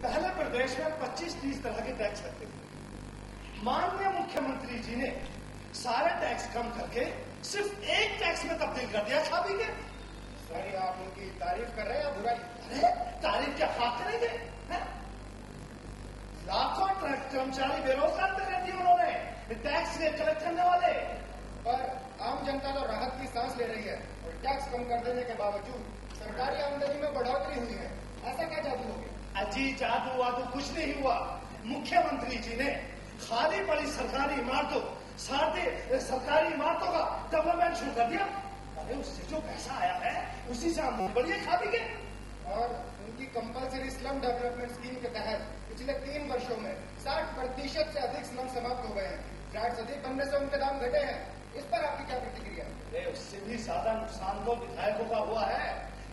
पहले प्रदेश में 25-30 तरह के टैक्स लगते थे। माननीय मुख्यमंत्री जी ने सारे टैक्स कम करके सिर्फ एक टैक्स में तब्दील कर दिया। खा पी के सर, आप उनकी तारीफ कर रहे हैं या बुराई? अरे तारीफ क्या खाक करेंगे? लाखों कर्मचारी बेरोजगार कर दिए उन्होंने, टैक्स कलेक्ट करने वाले। पर आम जनता तो राहत की सांस ले रही है और टैक्स कम कर देने के बावजूद सरकारी आमदनी में बढ़ोतरी हुई है। ऐसा क्या जादू हो गया? अजी जादू वादू कुछ नहीं हुआ। मुख्यमंत्री जी ने खाली पड़ी सरकारी इमारतों सरकारी इमारतों का डेवलपमेंट शुरू कर दिया। अरे उससे जो पैसा आया है उसी से हम बढ़िया खा पी गए। और उनकी कंपल्सरी स्लम डेवलपमेंट स्कीम के तहत पिछले 3 वर्षों में 60% से अधिक स्लम समाप्त हो गए हैं। फ्लैट्स अधिक बनने से उनके दाम घटे हैं। इस पर आपकी क्या प्रतिक्रिया? उससे भी ज्यादा नुकसान तो विधायकों का हुआ है,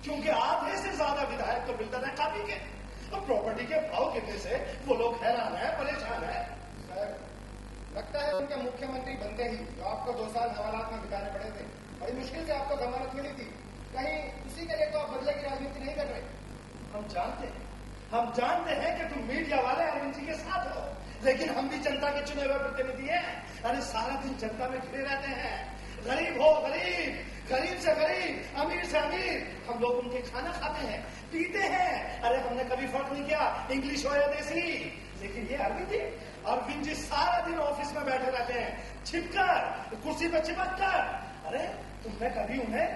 क्योंकि आधे से ज्यादा विधायक तो बिल्डर है खा पी के। तो प्रॉपर्टी के भाव गिरने से वो लोग हैरान है, परेशान है। सर, लगता है उनके मुख्यमंत्री बनते ही जो आपको 2 साल हवालात में बिताने पड़े थे, बड़ी मुश्किल से आपको जमानत मिली थी। कहीं उसी के लिए तो आप बदले की राजनीति नहीं कर रहे? हम जानते हैं कि तुम मीडिया वाले अरविंद जी के साथ हो, लेकिन हम भी जनता के चुने हुए प्रतिनिधि हैं। अरे सारा दिन जनता में घिरे रहते हैं। गरीब हो गरीब, गरीब से गरीब, अमीर से अमीर, हम लोग उनके खाना खाते हैं, पीते हैं। अरे हमने कभी फर्क नहीं किया इंग्लिश हो या देसी। लेकिन ये अरविंद जी सारा दिन ऑफिस में बैठे रहते हैं, छिपकर, कुर्सी पर चिपक कर। अरे तुमने कभी उन्हें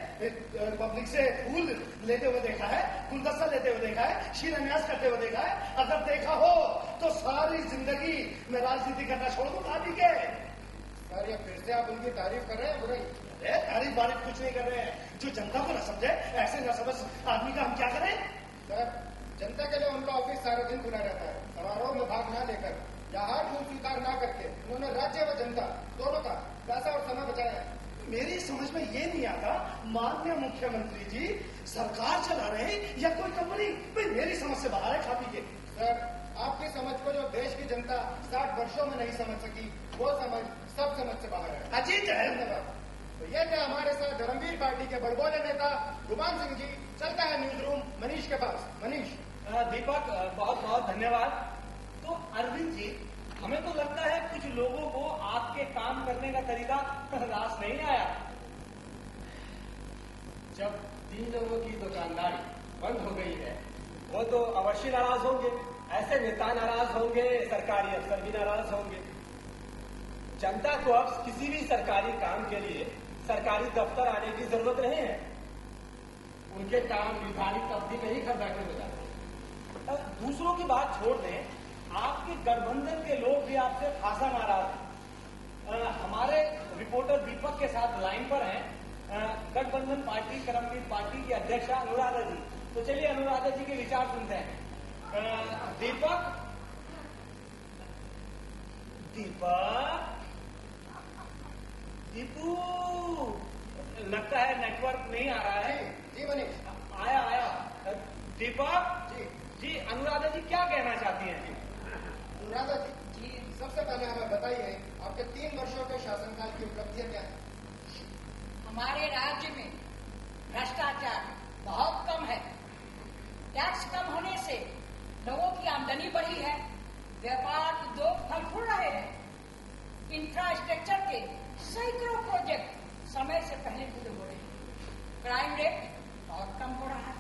पब्लिक से फूल लेते हुए देखा है, गुलदस्ता लेते हुए देखा है, शिलान्यास करते हुए देखा है? अगर देखा हो तो सारी जिंदगी में राजनीति करना छोड़ दो खा पी के। सर, ये फिर से आप उनकी तारीफ कर रहे हैं बुराई? अरे तारीफ बारीफ कुछ नहीं कर रहे हैं। जो जनता को न समझे ऐसे न समझ आदमी का हम क्या करें? सर, जनता के लिए उनका ऑफिस सारा दिन खुला रहता है। समारोह में भाग न लेकर या हार फूल स्वीकार न करके उन्होंने राज्य व जनता दोनों का पैसा और समय बचाया है। मेरी समझ में ये नहीं आता, माननीय मुख्यमंत्री जी सरकार चला रहे हैं या कोई कंपनी? भाई मेरी समझ से बाहर है खा पी के। सर, आपकी समझ को जो देश की जनता 60 वर्षों में नहीं समझ सकी, वो समझ सब समझ से बाहर है। अजीत है। धन्यवाद। तो यह क्या हमारे साथ धर्मवीर पार्टी के बड़बोले नेता गुमान सिंह जी, चलता है न्यूज रूम मनीष के पास। मनीष। दीपक, बहुत बहुत धन्यवाद। तो अरविंद जी, हमें तो लगता है कुछ लोगों को आपके काम करने का तरीका रास नहीं आया। जब 3 लोगों की दुकानदारी बंद हो गई है, वो तो अवश्य नाराज होंगे। ऐसे नेता नाराज होंगे, सरकारी अफसर भी नाराज होंगे। जनता को अब किसी भी सरकारी काम के लिए सरकारी दफ्तर आने की जरूरत नहीं है। उनके काम निर्धारित अवधि में ही घर बैठे हो जाते हैं। दूसरों की बात छोड़ दें, आपके गठबंधन के लोग भी आपसे खासा नाराज हैं। हमारे रिपोर्टर दीपक के साथ लाइन पर हैं गठबंधन पार्टी कर्मवीर पार्टी की अध्यक्षा अनुराधा जी। तो चलिए अनुराधा जी के विचार सुनते हैं। दीपक, दीपू, लगता है नेटवर्क नहीं आ रहा है। जी मनीष। आया। दीपक जी, अनुराधा जी क्या कहना चाहती हैं? जी अनुराधा जी, सबसे पहले हमें बताइए आपके 3 वर्षों के शासनकाल की उपलब्धियां क्या है? हमारे राज्य में भ्रष्टाचार बहुत कम है। टैक्स कम होने से लोगों की आमदनी बढ़ी है, व्यापार उद्योग फल फूल रहे हैं। इंफ्रास्ट्रक्चर के सैकड़ों प्रोजेक्ट समय से पहले पूरे हो रहे हैं। क्राइम रेट बहुत कम हो रहा है।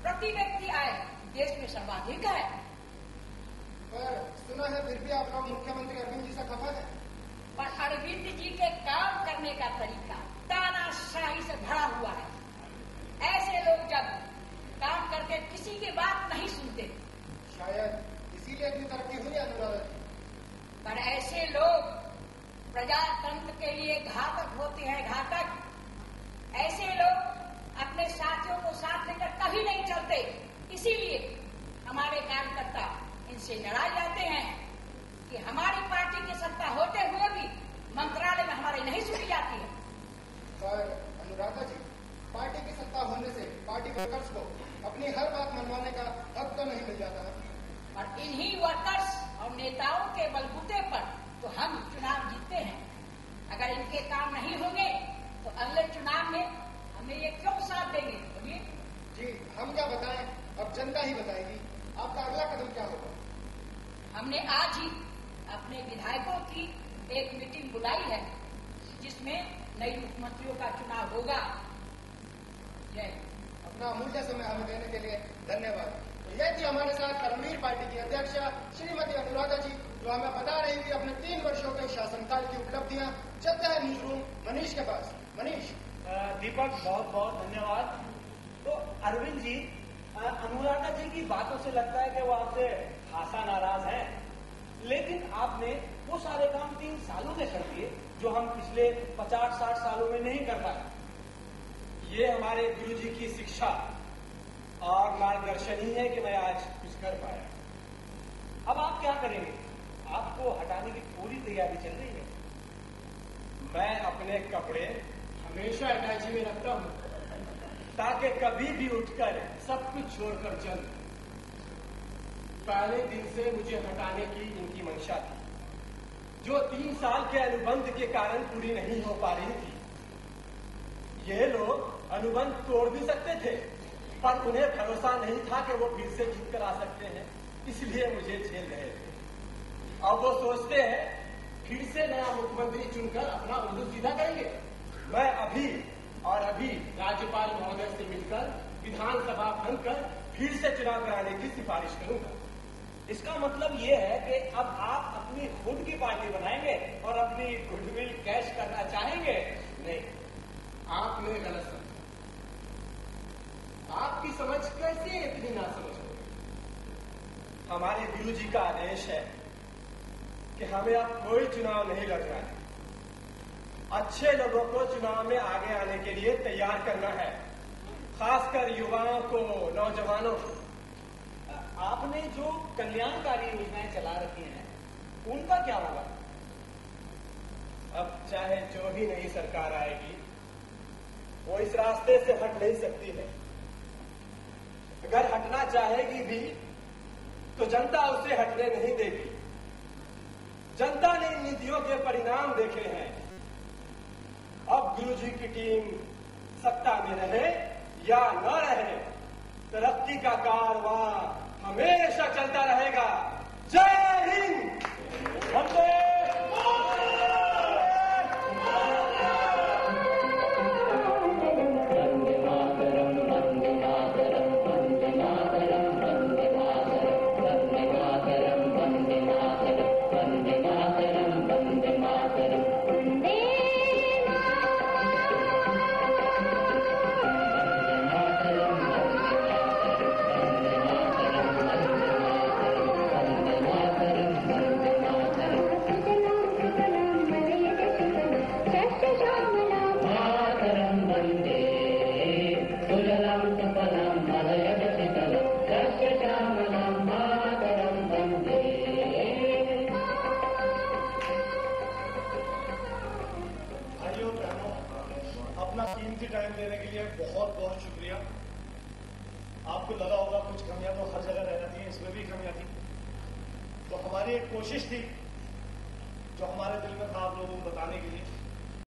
प्रति व्यक्ति आय देश में सर्वाधिक है। पर सुना है फिर भी आप लोग मुख्यमंत्री अरविंद जी से खफा है। पर अरविंद जी के काम करने का तरीका तानाशाही से भरा हुआ है। ऐसे लोग जब काम करके किसी की बात नहीं सुनते, शायद इसीलिए इतनी तरक्की हुई है अनुराधा जी। पर ऐसे लोग प्रजातंत्र के लिए घातक होते हैं, घातक। ऐसे लोग अपने साथियों को साथ लेकर कभी नहीं चलते। इसीलिए हमारे कार्यकर्ता इनसे नाराज जाते हैं कि हमारी पार्टी की सत्ता होते हुए भी मंत्रालय में हमारी नहीं सुनी जाती है। पर अनुराधा जी, पार्टी की सत्ता होने से पार्टी वर्कर्स को अपनी हर बात मनवाने का हक तो नहीं मिल जाता है। और इन्हीं वर्कर्स और नेताओं के बलबूते पर तो हम चुनाव जीतते हैं। अगर इनके काम नहीं होंगे तो अगले चुनाव में हमें ये क्यों साथ देंगे? बोलिए। जी, हम क्या बताएं, अब जनता ही बताएगी। आपका अगला कदम क्या हमने आज ही अपने विधायकों की एक मीटिंग बुलाई है जिसमें नई मुख्यमंत्रियों का चुनाव होगा। जय। अपना अमूल्य समय हमें देने के लिए धन्यवाद। तो यह थी हमारे साथ धर्मवीर पार्टी की अध्यक्षा श्रीमती अनुराधा जी, जो हमें बता रही थी अपने 3 वर्षों के शासनकाल की उपलब्धियां। चलते हैं न्यूज रूम मनीष के पास। मनीष। दीपक, बहुत बहुत धन्यवाद। तो अरविंद जी, अनुराधा जी की बातों से लगता है कि वो आपसे खासा नाराज है, लेकिन आपने वो सारे काम 3 सालों में कर दिए जो हम पिछले 50-60 सालों में नहीं कर पाए। ये हमारे गुरु जी की शिक्षा और मार्गदर्शन ही है कि मैं आज कुछ कर पाया। अब आप क्या करेंगे? आपको हटाने की पूरी तैयारी चल रही है। मैं अपने कपड़े हमेशा अटैची में रखता हूं ताकि कभी भी उठकर सब कुछ छोड़कर चल। पहले दिन से मुझे हटाने की इनकी मंशा थी, जो 3 साल के अनुबंध के कारण पूरी नहीं हो पा रही थी। ये लोग अनुबंध तोड़ भी सकते थे, पर उन्हें भरोसा नहीं था कि वो फिर से जीत कर आ सकते हैं, इसलिए मुझे झेल रहे थे। अब वो सोचते हैं फिर से नया मुख्यमंत्री चुनकर अपना उल्लू सीधा करेंगे। मैं अभी और अभी राज्यपाल महोदय से मिलकर विधानसभा भंग कर फिर से चुनाव कराने की सिफारिश करूंगा। इसका मतलब ये है कि अब आप अपनी खुद की पार्टी बनाएंगे और अपनी गुडविल कैश करना चाहेंगे। नहीं, आपने गलत समझा। आपकी समझ कैसे इतनी नासमझ हो गई? हमारे गुरु जी का आदेश है कि हमें अब कोई चुनाव नहीं लड़ना है। अच्छे लोगों को चुनाव में आगे आने के लिए तैयार करना है, खासकर युवाओं को, नौजवानों को। आपने जो कल्याणकारी योजनाएं चला रखी हैं, उनका क्या होगा? अब चाहे जो भी नई सरकार आएगी, वो इस रास्ते से हट नहीं सकती है। अगर हटना चाहेगी भी तो जनता उसे हटने नहीं देगी। जनता ने इन नीतियों के परिणाम देखे हैं। अब गुरुजी की टीम सत्ता में रहे या न रहे, तरक्की का कारवां हमेशा चलता रहेगा। जय हिंद। वंदे टाइम देने के लिए बहुत बहुत शुक्रिया। आपको लगा होगा कुछ कमियां तो हर जगह रह जाती हैं, इसमें भी कमियां थी। तो हमारी एक कोशिश थी जो हमारे दिल में था आप लोगों को बताने के लिए।